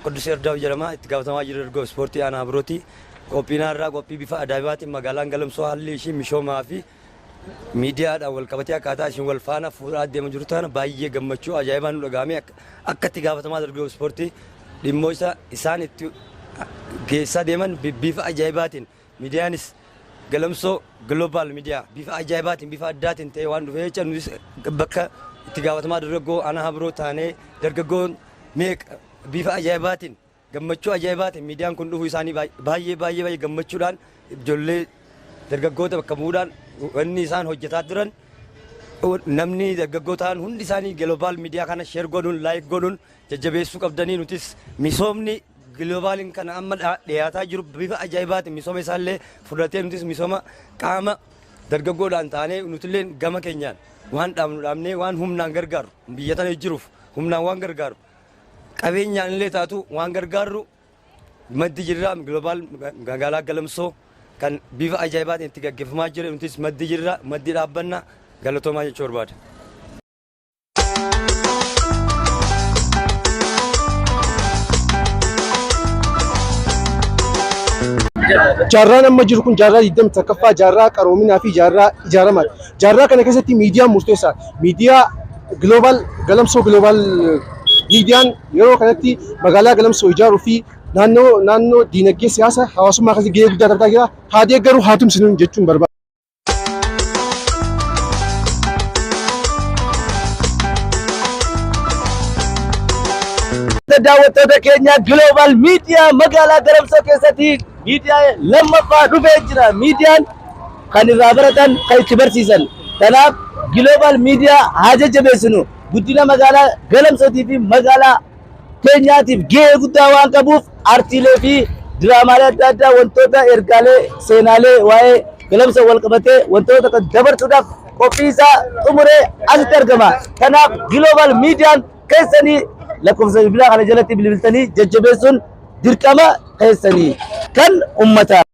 Kudus Erdaw jedhama itti gaafatamaa jiru ergoo ispoortii aanaa birooti. Qophiin har'aa qophii bifa aadaabaatiin magaalaan Galamsoo haalli ishii misoomaa fi miidiyaadhaan wal qabatee akkaataa ishiin wal faana fuudhaa deemaa jirtu kana baay'ee gammachuu ajaa'ibaan nu dhagahame akka itti gaafatamaa ergoo ispoortii dhimmoota isaan itti geessaa deeman bifa ajaa'ibaatiin miidiyaanis Galamsoo global miidiyaa bifa ajaa'ibaatiin bifa addaatiin ta'e waan dhufee jecha nutis bakka itti gaafatamaa dargaggoo aanaa biroo taanee dargaggoon meeqa bifa ajaa'ibaatiin gammachuu ajaa'ibaatiin miidiyaan kun dhufuu isaanii baay'ee gammachuudhaan ijoollee dargaggoota bakka bu'uudhaan wanni isaan hojjetaa turan namni dargaggootaan hundi isaanii global miidiyaa kana sheer godhuun laayik godhuun jajjabeessuu qabdanii nutis misoomni globaliin kana amma dhiyaataa jiru bifa ajaa'ibaatiin misooma isaallee fudhatee nutis misooma qaama dargaggoodhaan taanee nutillee gama keenyaan waan dhaabnee waan humnaan gargaaru biyya tana jiruuf humnaan waan gargaaru qabeenyaan illee taatu waan gargaaru maddi jirra global magaalaa Galamsoo kan bifa ajaa'ibaatiin itti gaggeeffamaa jira nutis maddi jirra maddi dhaabbannaa galatoomaa jechuu barbaada. Jaarraan amma jiru kun jaarraa 21ffaa jaarraa qaroominaa fi jaarraa ijaaramaati. Jaarraa kana keessatti miidiyaan murteessaa. Miidiyaa global Galamsoo global miidiyaan yeroo kanatti magaalaa Galamsoo ijaaruu fi naannoo diinagdee siyaasa hawaasummaa keessatti gahee guddaa taphataa jira. Haa deeggaru haa tumsinu jechuun barbaada. daawwattoota keenya global miidiyaa magaalaa Galamsoo keessatti miidiyaa lammaffaa dhufee jira. Miidiyaan kan irraa baratan kan itti barsiisan. Kanaaf global miidiyaa haa jajjabeessinu. Guddina magaalaa Galamsootii fi magaalaa keenyaatiif gahee guddaa waan qabuuf aartiilee fi diraamaalee adda addaa wantoota ergaalee seenaalee waa'ee Galamsoo wal qabatee wantoota kan dabarsuudhaaf qophii isaa xumuree asitti argama. Kanaaf global miidiyaan keessanii lakkoofsa bilbilaa kana jalatti bilbiltanii jajjabeessuun dirqama keessanii kan uummataa.